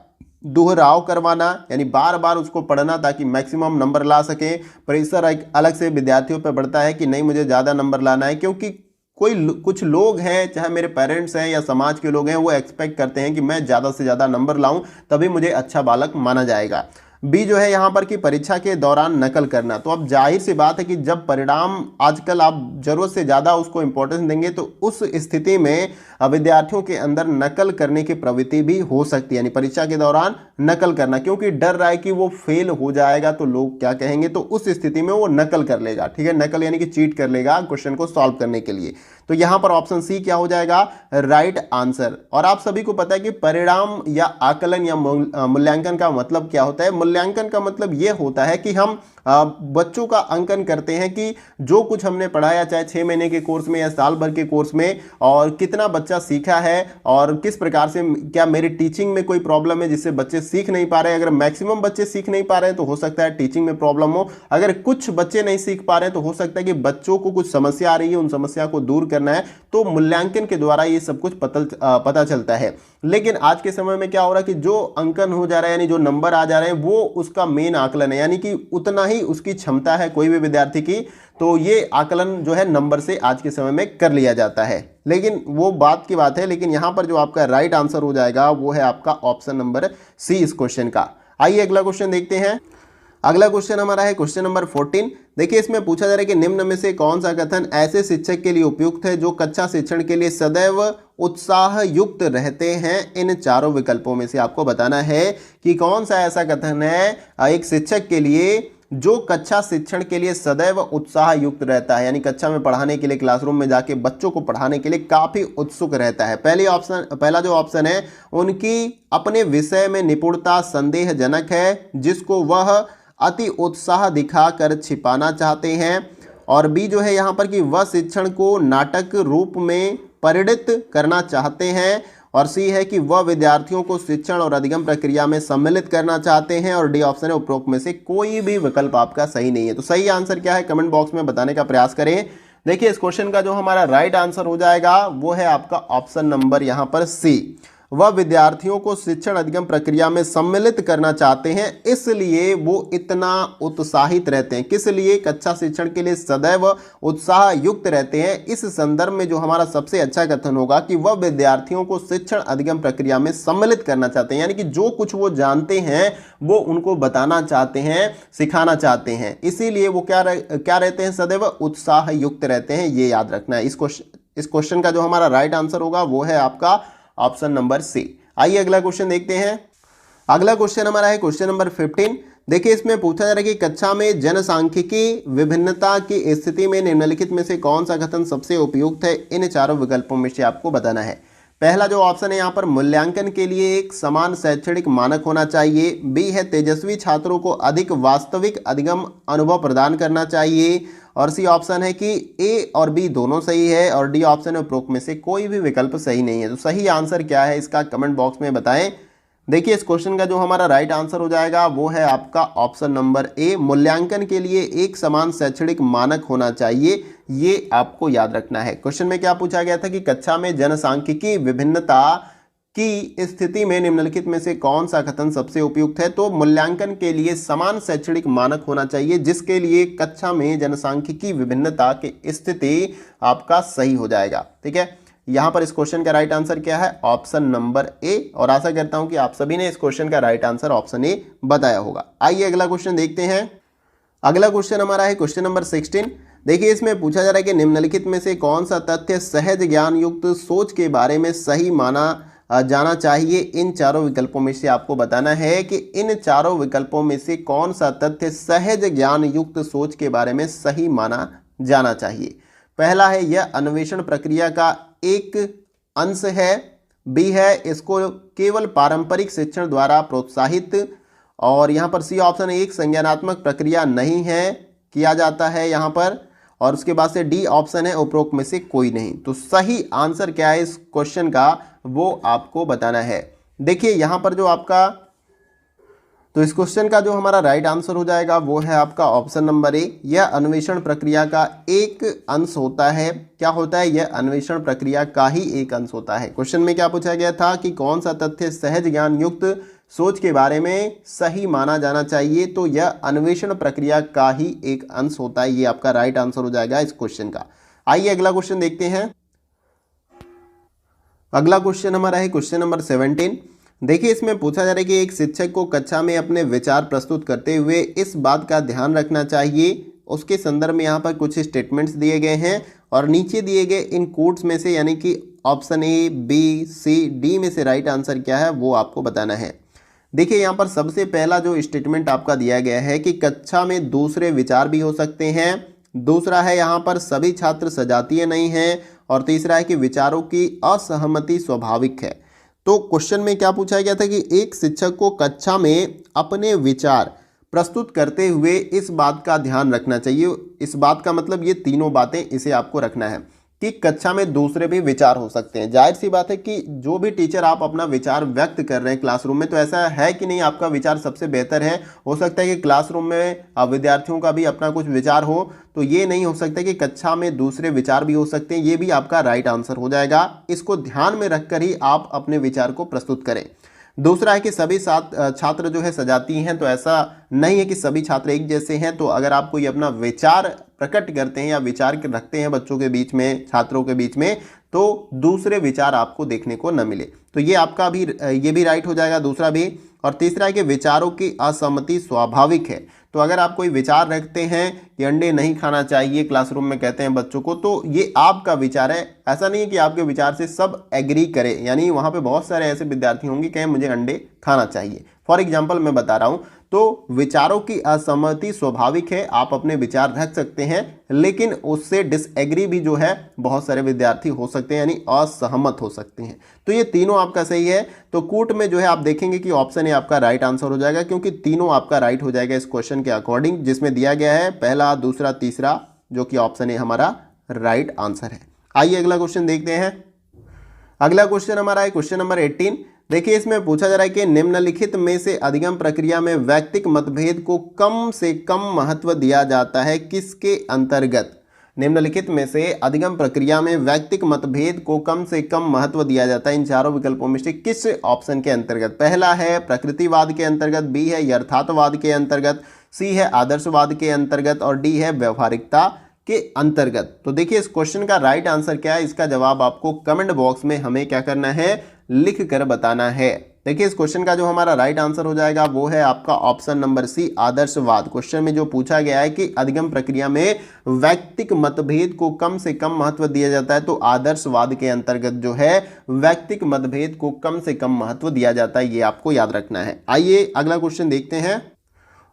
दोहराव करवाना यानी बार बार उसको पढ़ना ताकि मैक्सिमम नंबर ला सके। प्रेशर एक अलग से विद्यार्थियों पर बढ़ता है कि नहीं मुझे ज़्यादा नंबर लाना है, क्योंकि कुछ लोग हैं चाहे मेरे पेरेंट्स हैं या समाज के लोग हैं वो एक्सपेक्ट करते हैं कि मैं ज़्यादा से ज़्यादा नंबर लाऊं तभी मुझे अच्छा बालक माना जाएगा। बी जो है यहाँ पर कि परीक्षा के दौरान नकल करना। तो अब जाहिर सी बात है कि जब परिणाम आजकल आप जरूरत से ज़्यादा उसको इंपॉर्टेंस देंगे तो उस स्थिति में विद्यार्थियों के अंदर नकल करने की प्रवृत्ति भी हो सकती है, यानी परीक्षा के दौरान नकल करना, क्योंकि डर रहा है कि वो फेल हो जाएगा तो लोग क्या कहेंगे, तो उस स्थिति में वो नकल कर लेगा। ठीक है, नकल यानी कि चीट कर लेगा क्वेश्चन को सॉल्व करने के लिए। तो यहाँ पर ऑप्शन सी क्या हो जाएगा, राइट आंसर। और आप सभी को पता है कि परिणाम या आकलन या मूल्यांकन का मतलब क्या होता है। मूल्यांकन का मतलब ये होता है कि हम बच्चों का अंकन करते हैं कि जो कुछ हमने पढ़ाया चाहे 6 महीने के कोर्स में या साल भर के कोर्स में, और कितना बच्चा सीखा है और किस प्रकार से, क्या मेरी टीचिंग में कोई प्रॉब्लम है जिससे बच्चे सीख नहीं पा रहे हैं। अगर मैक्सिमम बच्चे सीख नहीं पा रहे हैं तो हो सकता है टीचिंग में प्रॉब्लम हो। अगर कुछ बच्चे नहीं सीख पा रहे हैं तो हो सकता है कि बच्चों को कुछ समस्या आ रही है, उन समस्या को दूर करना है। तो मूल्यांकन के द्वारा ये सब कुछ पता चलता है। लेकिन आज के समय में क्या हो रहा है कि जो अंकन हो जा रहा है यानी जो नंबर आ जा रहे हैं वो उसका मेन आकलन है, यानी कि उतना ही उसकी क्षमता है कोई भी विद्यार्थी की, तो ये आकलन जो है नंबर से आज के समय में कर लिया जाता है। लेकिन वो बात की बात है, लेकिन यहाँ पर जो आपका राइट आंसर हो जाएगा वो है आपका ऑप्शन नंबर सी इस क्वेश्चन का। आइए अगला क्वेश्चन देखते हैं। अगला क्वेश्चन हमारा है क्वेश्चन नंबर 14। देखिए इसमें पूछा जा रहा है कि निम्न में से कौन सा कथन ऐसे शिक्षक के लिए उपयुक्त है जो कक्षा शिक्षण के लिए सदैव उत्साह युक्त रहते हैं। इन चारों विकल्पों में से आपको बताना है कि कौन सा ऐसा कथन है एक शिक्षक के लिए जो कक्षा शिक्षण के लिए सदैव उत्साह युक्त रहता है, यानी कक्षा में पढ़ाने के लिए, क्लासरूम में जाके बच्चों को पढ़ाने के लिए काफी उत्सुक रहता है। पहला जो ऑप्शन है उनकी अपने विषय में निपुणता संदेहजनक है जिसको वह अति उत्साह दिखाकर छिपाना चाहते हैं। और बी जो है यहाँ पर कि वह शिक्षण को नाटक रूप में परिणित करना चाहते हैं। और सी है कि वह विद्यार्थियों को शिक्षण और अधिगम प्रक्रिया में सम्मिलित करना चाहते हैं। और डी ऑप्शन है उपरोक्त में से कोई भी विकल्प आपका सही नहीं है। तो सही आंसर क्या है कमेंट बॉक्स में बताने का प्रयास करें। देखिए इस क्वेश्चन का जो हमारा राइट आंसर हो जाएगा वो है आपका ऑप्शन नंबर यहाँ पर सी। वह विद्यार्थियों को शिक्षण अधिगम प्रक्रिया में सम्मिलित करना चाहते हैं इसलिए वो इतना उत्साहित रहते हैं। किस लिए? कक्षा शिक्षण के लिए सदैव उत्साह युक्त रहते हैं। इस संदर्भ में जो हमारा सबसे अच्छा कथन होगा कि वह विद्यार्थियों को शिक्षण अधिगम प्रक्रिया में सम्मिलित करना चाहते हैं, यानी कि जो कुछ वो जानते हैं वो उनको बताना चाहते हैं, सिखाना चाहते हैं, इसीलिए वो क्या रहते हैं, सदैव उत्साह युक्त रहते हैं। ये याद रखना है। इस क्वेश्चन का जो हमारा राइट आंसर होगा वो है आपका ऑप्शन नंबर सी। आइए अगला क्वेश्चन देखते हैं। अगला क्वेश्चन हमारा है क्वेश्चन नंबर 15। देखिए इसमें पूछा जा रहा है कि कक्षा में जनसांख्यिकी विभिन्नता की स्थिति में निम्नलिखित में से कौन सा कथन सबसे उपयुक्त है। इन चारों विकल्पों में से आपको बताना है। पहला जो ऑप्शन है यहाँ पर मूल्यांकन के लिए एक समान शैक्षणिक मानक होना चाहिए। बी है तेजस्वी छात्रों को अधिक वास्तविक अधिगम अनुभव प्रदान करना चाहिए। और सी ऑप्शन है कि ए और बी दोनों सही है। और डी ऑप्शन है उपरोक्त में से कोई भी विकल्प सही नहीं है। तो सही आंसर क्या है इसका कमेंट बॉक्स में बताएं। देखिए इस क्वेश्चन का जो हमारा राइट आंसर हो जाएगा वो है आपका ऑप्शन नंबर ए। मूल्यांकन के लिए एक समान शैक्षणिक मानक होना चाहिए, ये आपको याद रखना है। क्वेश्चन में क्या पूछा गया था कि कक्षा में जनसांख्यिकी विभिन्नता की स्थिति में निम्नलिखित में से कौन सा कथन सबसे उपयुक्त है। तो मूल्यांकन के लिए समान शैक्षणिक मानक होना चाहिए, जिसके लिए कक्षा में जनसांख्यिकी विभिन्नता की स्थिति आपका सही हो जाएगा। ठीक है, यहाँ पर इस क्वेश्चन का राइट आंसर क्या है, ऑप्शन नंबर ए। और आशा करता हूं कि आप सभी ने इस क्वेश्चन का राइट आंसर ऑप्शन ए बताया होगा। आइए अगला क्वेश्चन देखते हैं। अगला क्वेश्चन हमारा है क्वेश्चन नंबर 16। देखिए इसमें पूछा जा रहा है कि निम्नलिखित में से कौन सा तथ्य सहज ज्ञान युक्त सोच के बारे में सही माना जाना चाहिए। इन चारों विकल्पों में से आपको बताना है कि इन चारों विकल्पों में से कौन सा तथ्य सहज ज्ञान युक्त सोच के बारे में सही माना जाना चाहिए। पहला है यह अन्वेषण प्रक्रिया का एक अंश है। बी है इसको केवल पारंपरिक शिक्षण द्वारा प्रोत्साहित। और यहाँ पर सी ऑप्शन एक संज्ञानात्मक प्रक्रिया नहीं है, किया जाता है यहाँ पर। और उसके बाद से डी ऑप्शन है उपरोक्त में से कोई नहीं। तो सही आंसर क्या है इस क्वेश्चन का वो आपको बताना है। देखिए यहाँ पर जो आपका, तो इस क्वेश्चन का जो हमारा राइट आंसर हो जाएगा वो है आपका ऑप्शन नंबर ए। यह अन्वेषण प्रक्रिया का एक अंश होता है। क्या होता है, यह अन्वेषण प्रक्रिया का ही एक अंश होता है। क्वेश्चन में क्या पूछा गया था कि कौन सा तथ्य सहज ज्ञान युक्त सोच के बारे में सही माना जाना चाहिए। तो यह अन्वेषण प्रक्रिया का ही एक अंश होता है। ये आपका राइट आंसर हो जाएगा इस क्वेश्चन का। आइए अगला क्वेश्चन देखते हैं। अगला क्वेश्चन हमारा है क्वेश्चन नंबर 17। देखिए इसमें पूछा जा रहा है कि एक शिक्षक को कक्षा में अपने विचार प्रस्तुत करते हुए इस बात का ध्यान रखना चाहिए। उसके संदर्भ में यहाँ पर कुछ स्टेटमेंट्स दिए गए हैं और नीचे दिए गए इन कोट्स में से यानी कि option A, B, C, D में से राइट आंसर क्या है वो आपको बताना है। देखिए यहाँ पर सबसे पहला जो स्टेटमेंट आपका दिया गया है कि कक्षा में दूसरे विचार भी हो सकते हैं। दूसरा है यहाँ पर सभी छात्र सजातीय नहीं हैं। और तीसरा है कि विचारों की असहमति स्वाभाविक है। तो क्वेश्चन में क्या पूछा गया था कि एक शिक्षक को कक्षा में अपने विचार प्रस्तुत करते हुए इस बात का ध्यान रखना चाहिए। इस बात का मतलब ये तीनों बातें इसे आपको रखना है कि कक्षा में दूसरे भी विचार हो सकते हैं। जाहिर सी बात है कि जो भी टीचर आप अपना विचार व्यक्त कर रहे हैं क्लासरूम में, तो ऐसा है कि नहीं आपका विचार सबसे बेहतर है। हो सकता है कि क्लासरूम में विद्यार्थियों का भी अपना कुछ विचार हो, तो ये नहीं हो सकता कि कक्षा में दूसरे विचार भी हो सकते हैं। ये भी आपका राइट आंसर हो जाएगा। इसको ध्यान में रखकर ही आप अपने विचार को प्रस्तुत करें। दूसरा है कि सभी छात्र जो है सजाती हैं, तो ऐसा नहीं है कि सभी छात्र एक जैसे हैं। तो अगर आप कोई अपना विचार प्रकट करते हैं या विचार रखते हैं बच्चों के बीच में, छात्रों के बीच में, तो दूसरे विचार आपको देखने को न मिले। तो ये आपका भी, ये भी राइट हो जाएगा, दूसरा भी। और तीसरा है कि विचारों की असहमति स्वाभाविक है। तो अगर आप कोई विचार रखते हैं कि अंडे नहीं खाना चाहिए, क्लासरूम में कहते हैं बच्चों को, तो ये आपका विचार है। ऐसा नहीं है कि आपके विचार से सब एग्री करें, यानी वहाँ पे बहुत सारे ऐसे विद्यार्थी होंगे कहें मुझे अंडे खाना चाहिए। फॉर एग्जाम्पल मैं बता रहा हूँ। तो विचारों की असहमति स्वाभाविक है, आप अपने विचार रख सकते हैं, लेकिन उससे डिसएग्री भी जो है बहुत सारे विद्यार्थी हो सकते हैं, यानी असहमत हो सकते हैं। तो ये तीनों आपका सही है। तो कूट में जो है आप देखेंगे कि ऑप्शन ए आपका राइट आंसर हो जाएगा, क्योंकि तीनों आपका राइट हो जाएगा इस क्वेश्चन के अकॉर्डिंग, जिसमें दिया गया है पहला, दूसरा, तीसरा, जो कि ऑप्शन ए हमारा राइट आंसर है। आइए अगला क्वेश्चन देखते हैं। अगला क्वेश्चन हमारा है क्वेश्चन नंबर 18। देखिए इसमें पूछा जा रहा है कि निम्नलिखित में से अधिगम प्रक्रिया में वैयक्तिक मतभेद को कम से कम महत्व दिया जाता है किसके अंतर्गत? निम्नलिखित में से अधिगम प्रक्रिया में वैयक्तिक मतभेद को कम से कम महत्व दिया जाता है इन चारों विकल्पों में से किस ऑप्शन के अंतर्गत? पहला है प्रकृतिवाद के अंतर्गत, बी है यथार्थवाद के अंतर्गत, सी है आदर्शवाद के अंतर्गत और डी है व्यवहारिकता के अंतर्गत। तो देखिए इस क्वेश्चन का राइट आंसर क्या है, इसका जवाब आपको कमेंट बॉक्स में हमें क्या करना है, लिख कर बताना है। देखिए इस क्वेश्चन का जो हमारा राइट आंसर हो जाएगा वो है आपका ऑप्शन नंबर सी, आदर्शवाद। क्वेश्चन में जो पूछा गया है कि अधिगम प्रक्रिया में वैयक्तिक मतभेद को कम से कम महत्व दिया जाता है, तो आदर्शवाद के अंतर्गत जो है वैयक्तिक मतभेद को कम से कम महत्व दिया जाता है, ये आपको याद रखना है। आइए अगला क्वेश्चन देखते हैं।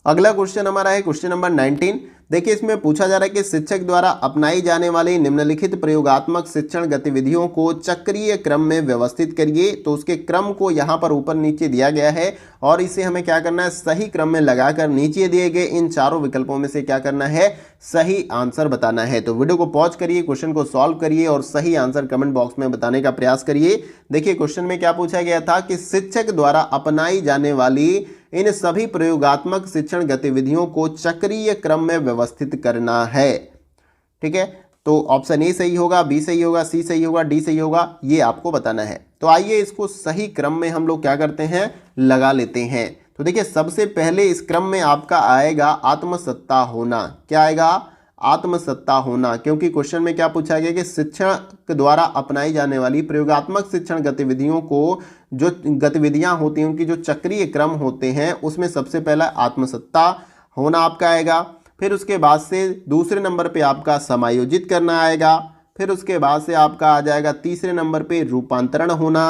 अगला क्वेश्चन हमारा है क्वेश्चन नंबर 19। देखिए इसमें पूछा जा रहा है कि शिक्षक द्वारा अपनाई जाने वाली निम्नलिखित प्रयोगात्मक शिक्षण गतिविधियों को चक्रीय क्रम में व्यवस्थित करिए। तो उसके क्रम को यहाँ पर ऊपर नीचे दिया गया है और इसे हमें क्या करना है, सही क्रम में लगाकर नीचे दिए गए इन चारों विकल्पों में से क्या करना है, सही आंसर बताना है। तो वीडियो को पॉज करिए, क्वेश्चन को सॉल्व करिए और सही आंसर कमेंट बॉक्स में बताने का प्रयास करिए। देखिए क्वेश्चन में क्या पूछा गया था कि शिक्षक द्वारा अपनाई जाने वाली इन सभी प्रयोगात्मक शिक्षण गतिविधियों को चक्रीय क्रम में व्यवस्थित करना है। ठीक है, तो ऑप्शन ए सही होगा, बी सही होगा, सी सही होगा, डी सही होगा, ये आपको बताना है। तो आइए इसको सही क्रम में हम लोग क्या करते हैं, लगा लेते हैं। तो देखिए सबसे पहले इस क्रम में आपका आएगा आत्मसत्ता होना। क्या आएगा, आत्मसत्ता होना, क्योंकि क्वेश्चन में क्या पूछा गया कि शिक्षक द्वारा अपनाई जाने वाली प्रयोगात्मक शिक्षण गतिविधियों को, जो गतिविधियां होती हैं उनकी जो चक्रीय क्रम होते हैं उसमें सबसे पहला आत्मसत्ता होना आपका आएगा। फिर उसके बाद से दूसरे नंबर पे आपका समायोजित करना आएगा। फिर उसके बाद से आपका आ जाएगा तीसरे नंबर पे रूपांतरण होना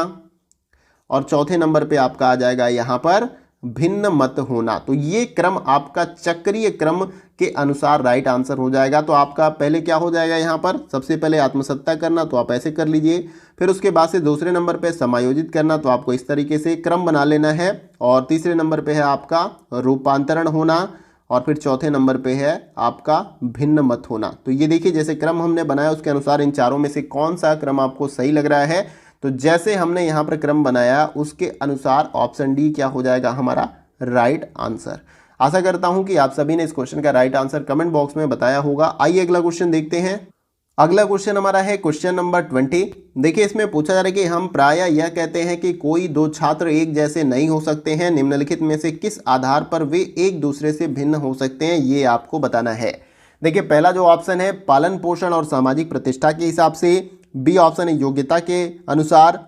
और चौथे नंबर पे आपका आ जाएगा यहाँ पर भिन्न मत होना। तो ये क्रम आपका चक्रीय क्रम के अनुसार राइट आंसर हो जाएगा। तो आपका पहले क्या हो जाएगा, यहाँ पर सबसे पहले आत्मसत्ता करना, तो आप ऐसे कर लीजिए। फिर उसके बाद से दूसरे नंबर पे समायोजित करना, तो आपको इस तरीके से क्रम बना लेना है। और तीसरे नंबर पे है आपका रूपांतरण होना और फिर चौथे नंबर पे है आपका भिन्न मत होना। तो ये देखिए जैसे क्रम हमने बनाया उसके अनुसार इन चारों में से कौन सा क्रम आपको सही लग रहा है। तो जैसे हमने यहाँ पर क्रम बनाया उसके अनुसार ऑप्शन डी क्या हो जाएगा, हमारा राइट आंसर। आशा करता हूं कि आप सभी ने इस क्वेश्चन का राइट आंसर कमेंट बॉक्स में बताया होगा। आइए अगला क्वेश्चन देखते हैं। अगला क्वेश्चन हमारा है क्वेश्चन नंबर 20। देखिए इसमें पूछा जा रहा है कि हम प्रायः यह कहते हैं कि कोई दो छात्र एक जैसे नहीं हो सकते हैं, निम्नलिखित में से किस आधार पर वे एक दूसरे से भिन्न हो सकते हैं, ये आपको बताना है। देखिए पहला जो ऑप्शन है पालन पोषण और सामाजिक प्रतिष्ठा के हिसाब से, बी ऑप्शन है योग्यता के अनुसार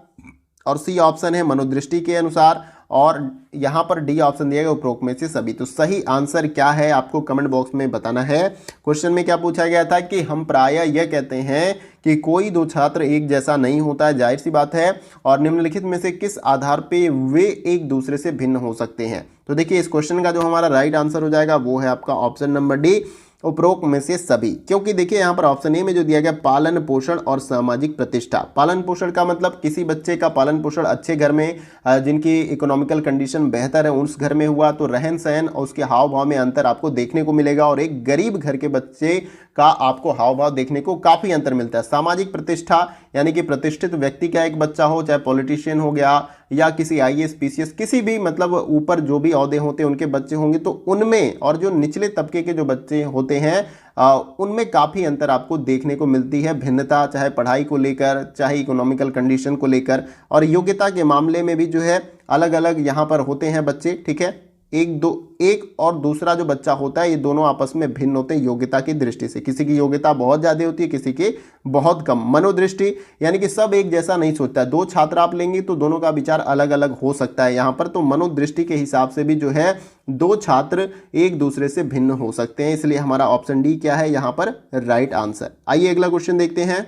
और सी ऑप्शन है मनोदृष्टि के अनुसार और यहाँ पर डी ऑप्शन दिया गया उपरोक्त में से सभी। तो सही आंसर क्या है आपको कमेंट बॉक्स में बताना है। क्वेश्चन में क्या पूछा गया था कि हम प्रायः यह कहते हैं कि कोई दो छात्र एक जैसा नहीं होता है, जाहिर सी बात है, और निम्नलिखित में से किस आधार पे वे एक दूसरे से भिन्न हो सकते हैं। तो देखिए इस क्वेश्चन का जो हमारा राइट आंसर हो जाएगा वो है आपका ऑप्शन नंबर डी, उपरोक्त में से सभी। क्योंकि देखिए यहाँ पर ऑप्शन ए में जो दिया गया पालन पोषण और सामाजिक प्रतिष्ठा, पालन पोषण का मतलब किसी बच्चे का पालन पोषण अच्छे घर में जिनकी इकोनॉमिकल कंडीशन बेहतर है उस घर में हुआ तो रहन सहन और उसके हाव भाव में अंतर आपको देखने को मिलेगा, और एक गरीब घर के बच्चे का आपको हाव भाव देखने को काफी अंतर मिलता है। सामाजिक प्रतिष्ठा यानी कि प्रतिष्ठित व्यक्ति का एक बच्चा हो, चाहे पॉलिटिशियन हो गया या किसी आईएएस पीसीएस किसी भी मतलब ऊपर जो भी ओहदे होते हैं उनके बच्चे होंगे तो उनमें, और जो निचले तबके के जो बच्चे होते हैं उनमें काफ़ी अंतर आपको देखने को मिलती है, भिन्नता, चाहे पढ़ाई को लेकर चाहे इकोनॉमिकल कंडीशन को लेकर, और योग्यता के मामले में भी जो है अलग अलग यहाँ पर होते हैं बच्चे। ठीक है, एक और दूसरा जो बच्चा होता है ये दोनों आपस में भिन्न होते हैं योग्यता की दृष्टि से। किसी की योग्यता बहुत ज़्यादा होती है, किसी की बहुत कम। मनोदृष्टि यानी कि सब एक जैसा नहीं सोचता है, दो छात्र आप लेंगे तो दोनों का विचार अलग अलग हो सकता है यहाँ पर, तो मनोदृष्टि के हिसाब से भी जो है दो छात्र एक दूसरे से भिन्न हो सकते हैं, इसलिए हमारा ऑप्शन डी क्या है यहाँ पर राइट आंसर। आइए अगला क्वेश्चन देखते हैं।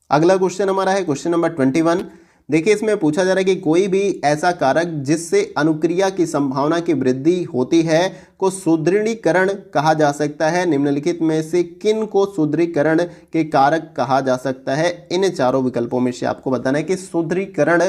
अगला क्वेश्चन हमारा है क्वेश्चन नंबर 21। देखिए इसमें पूछा जा रहा है कि कोई भी ऐसा कारक जिससे अनुक्रिया की संभावना की वृद्धि होती है को सुदृढ़ीकरण कहा जा सकता है। निम्नलिखित में से किन को सुदृढ़ीकरण के कारक कहा जा सकता है? इन चारों विकल्पों में से आपको बताना है कि सुदृढ़ीकरण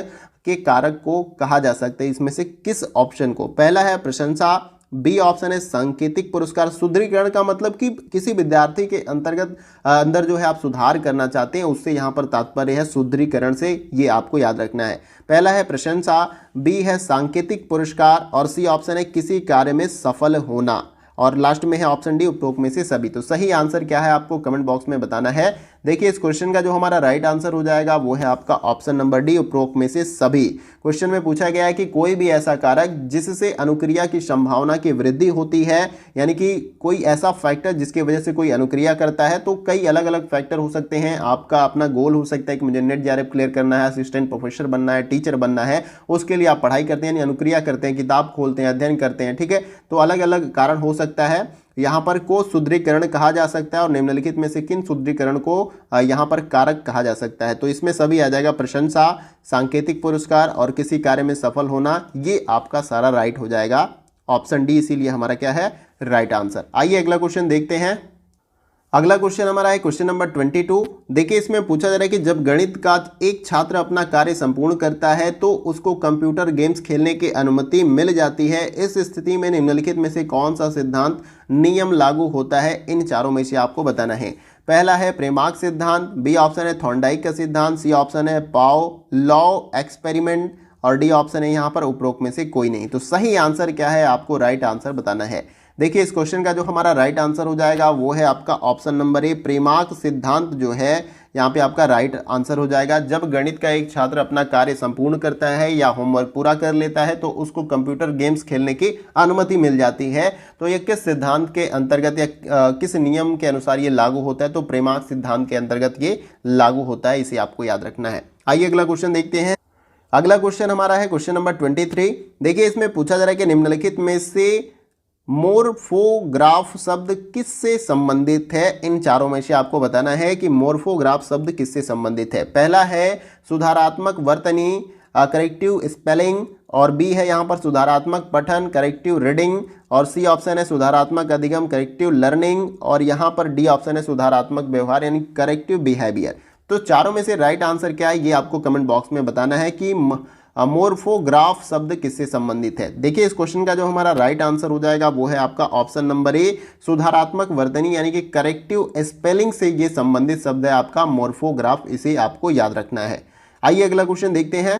के कारक को कहा जा सकता है इसमें से किस ऑप्शन को। पहला है प्रशंसा, बी ऑप्शन है सांकेतिक पुरस्कार। सुदृढ़ीकरण का मतलब कि किसी विद्यार्थी के अंदर जो है आप सुधार करना चाहते हैं, उससे यहाँ पर तात्पर्य है सुदृढ़ीकरण से, ये आपको याद रखना है। पहला है प्रशंसा, बी है सांकेतिक पुरस्कार, और सी ऑप्शन है किसी कार्य में सफल होना, और लास्ट में है ऑप्शन डी उपरोक्त में से सभी। तो सही आंसर क्या है आपको कमेंट बॉक्स में बताना है। देखिए इस क्वेश्चन का जो हमारा राइट आंसर हो जाएगा वो है आपका ऑप्शन नंबर डी उपरोक्त में से सभी। क्वेश्चन में पूछा गया है कि कोई भी ऐसा कारक जिससे अनुक्रिया की संभावना की वृद्धि होती है, यानी कि कोई ऐसा फैक्टर जिसकी वजह से कोई अनुक्रिया करता है। तो कई अलग अलग फैक्टर हो सकते हैं, आपका अपना गोल हो सकता है कि मुझे नेट जेआरएफ क्लियर करना है, असिस्टेंट प्रोफेसर बनना है, टीचर बनना है, उसके लिए आप पढ़ाई करते हैं यानी अनुक्रिया करते हैं, किताब खोलते हैं, अध्ययन करते हैं। ठीक है, तो अलग अलग कारण हो सकता है। यहाँ पर को सुदृढ़ीकरण कहा जा सकता है, और निम्नलिखित में से किन सुदृढ़ीकरण को यहाँ पर कारक कहा जा सकता है? तो इसमें सभी आ जाएगा, प्रशंसा, सांकेतिक पुरस्कार और किसी कार्य में सफल होना, ये आपका सारा राइट हो जाएगा ऑप्शन डी, इसीलिए हमारा क्या है राइट आंसर। आइए अगला क्वेश्चन देखते हैं। अगला क्वेश्चन हमारा है क्वेश्चन नंबर 22। देखिए इसमें पूछा जा रहा है कि जब गणित का एक छात्र अपना कार्य संपूर्ण करता है तो उसको कंप्यूटर गेम्स खेलने की अनुमति मिल जाती है। इस स्थिति में निम्नलिखित में से कौन सा सिद्धांत नियम लागू होता है? इन चारों में से आपको बताना है। पहला है प्रेमाक सिद्धांत, बी ऑप्शन है थॉर्नडाइक का सिद्धांत, सी ऑप्शन है पाओ लॉ एक्सपेरिमेंट, और डी ऑप्शन है यहाँ पर उपरोक्त में से कोई नहीं। तो सही आंसर क्या है आपको राइट आंसर बताना है। देखिए इस क्वेश्चन का जो हमारा राइट आंसर हो जाएगा वो है आपका ऑप्शन नंबर ए, प्रेमाक सिद्धांत जो है यहाँ पे आपका राइट आंसर हो जाएगा। जब गणित का एक छात्र अपना कार्य संपूर्ण करता है या होमवर्क पूरा कर लेता है तो उसको कंप्यूटर गेम्स खेलने की अनुमति मिल जाती है। तो ये किस सिद्धांत के अंतर्गत या किस नियम के अनुसार ये लागू होता है? तो प्रेमाक सिद्धांत के अंतर्गत ये लागू होता है, इसे आपको याद रखना है। आइए अगला क्वेश्चन देखते हैं। अगला क्वेश्चन हमारा है क्वेश्चन नंबर 23। देखिए इसमें पूछा जा रहा है कि निम्नलिखित में से मोर्फोग्राफ शब्द किससे संबंधित है? इन चारों में से आपको बताना है कि मोर्फोग्राफ शब्द किससे संबंधित है। पहला है सुधारात्मक वर्तनी, करेक्टिव स्पेलिंग, और बी है यहाँ पर सुधारात्मक पठन, करेक्टिव रीडिंग, और सी ऑप्शन है सुधारात्मक अधिगम, करेक्टिव लर्निंग, और यहाँ पर डी ऑप्शन है सुधारात्मक व्यवहार यानी करेक्टिव बिहेवियर। तो चारों में से राइट आंसर क्या है ये आपको कमेंट बॉक्स में बताना है कि मोर्फोग्राफ शब्द किससे संबंधित है। देखिए इस क्वेश्चन का जो हमारा राइट आंसर हो जाएगा वो है आपका ऑप्शन नंबर ए, सुधारात्मक वर्तनी यानी कि करेक्टिव स्पेलिंग से ये संबंधित शब्द है आपका मोर्फोग्राफ, इसे आपको याद रखना है। आइए अगला क्वेश्चन देखते हैं।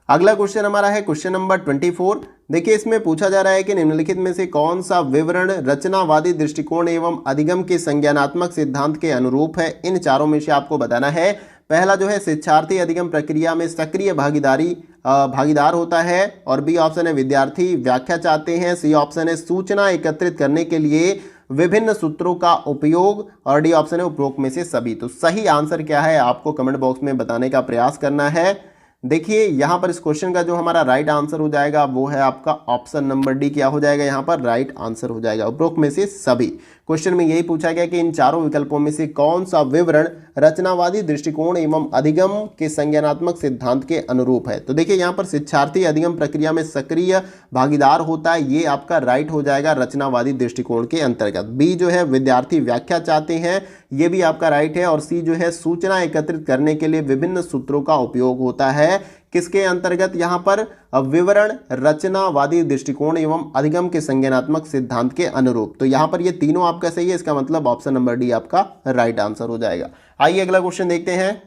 अगला क्वेश्चन हमारा है क्वेश्चन नंबर 24। देखिए इसमें पूछा जा रहा है कि निम्नलिखित में से कौन सा विवरण रचनावादी दृष्टिकोण एवं अधिगम के संज्ञानात्मक सिद्धांत के अनुरूप है? इन चारों में से आपको बताना है। पहला जो है शिक्षार्थी अधिगम प्रक्रिया में सक्रिय भागीदार होता है, और बी ऑप्शन है विद्यार्थी व्याख्या चाहते हैं, सी ऑप्शन है सूचना एकत्रित करने के लिए विभिन्न सूत्रों का उपयोग, और डी ऑप्शन है उपरोक्त में से सभी। तो सही आंसर क्या है आपको कमेंट बॉक्स में बताने का प्रयास करना है। देखिए यहाँ पर इस क्वेश्चन का जो हमारा राइट आंसर हो जाएगा वो है आपका ऑप्शन नंबर डी, क्या हो जाएगा यहाँ पर राइट आंसर हो जाएगा उपरोक्त में से सभी। क्वेश्चन में यही पूछा गया कि इन चारों विकल्पों में से कौन सा विवरण रचनावादी दृष्टिकोण एवं अधिगम के संज्ञानात्मक सिद्धांत के अनुरूप है। तो देखिए यहाँ पर शिक्षार्थी अधिगम प्रक्रिया में सक्रिय भागीदार होता है, ये आपका राइट हो जाएगा रचनावादी दृष्टिकोण के अंतर्गत। बी जो है विद्यार्थी व्याख्या चाहते हैं, ये भी आपका राइट है। और सी जो है सूचना एकत्रित करने के लिए विभिन्न सूत्रों का उपयोग होता है, किसके अंतर्गत, यहाँ पर विवरण रचनावादी दृष्टिकोण एवं अधिगम के संज्ञानात्मक सिद्धांत के अनुरूप। तो यहाँ पर ये तीनों आपका सही है, इसका मतलब ऑप्शन नंबर डी आपका राइट आंसर हो जाएगा। आइए अगला क्वेश्चन देखते हैं।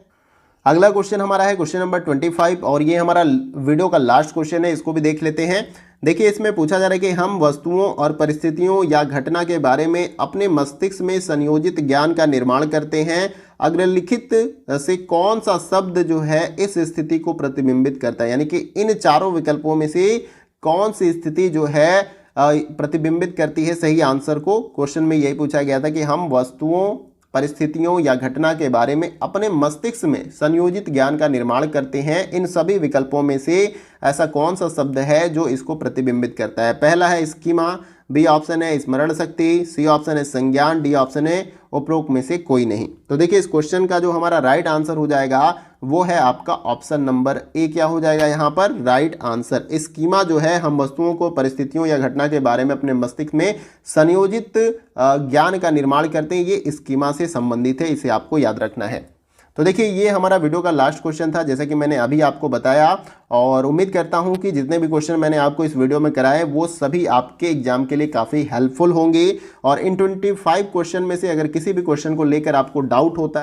अगला क्वेश्चन हमारा है क्वेश्चन नंबर 25 और ये हमारा वीडियो का लास्ट क्वेश्चन है, इसको भी देख लेते हैं। देखिए इसमें पूछा जा रहा है कि हम वस्तुओं और परिस्थितियों या घटना के बारे में अपने मस्तिष्क में संयोजित ज्ञान का निर्माण करते हैं। अग्रलिखित से कौन सा शब्द जो है इस स्थिति को प्रतिबिंबित करता है, यानी कि इन चारों विकल्पों में से कौन सी स्थिति जो है प्रतिबिंबित करती है सही आंसर को। क्वेश्चन में यही पूछा गया था कि हम वस्तुओं परिस्थितियों या घटना के बारे में अपने मस्तिष्क में संयोजित ज्ञान का निर्माण करते हैं, इन सभी विकल्पों में से ऐसा कौन सा शब्द है जो इसको प्रतिबिंबित करता है। पहला है स्कीमा, बी ऑप्शन है स्मरण शक्ति, सी ऑप्शन है संज्ञान, डी ऑप्शन है उपरोक्त में से कोई नहीं। तो देखिए इस क्वेश्चन का जो हमारा राइट आंसर हो जाएगा वो है आपका ऑप्शन नंबर ए। क्या हो जाएगा यहाँ पर राइट आंसर। स्कीमा जो है हम वस्तुओं को परिस्थितियों या घटना के बारे में अपने मस्तिष्क में संयोजित ज्ञान का निर्माण करते हैं, ये स्कीमा से संबंधित है, इसे आपको याद रखना है। तो देखिए ये हमारा वीडियो का लास्ट क्वेश्चन था, जैसा कि मैंने अभी आपको बताया, और उम्मीद करता हूं कि जितने भी क्वेश्चन मैंने आपको इस वीडियो में कराए वो सभी आपके एग्जाम के लिए काफ़ी हेल्पफुल होंगे। और इन 25 क्वेश्चन में से अगर किसी भी क्वेश्चन को लेकर आपको डाउट होता है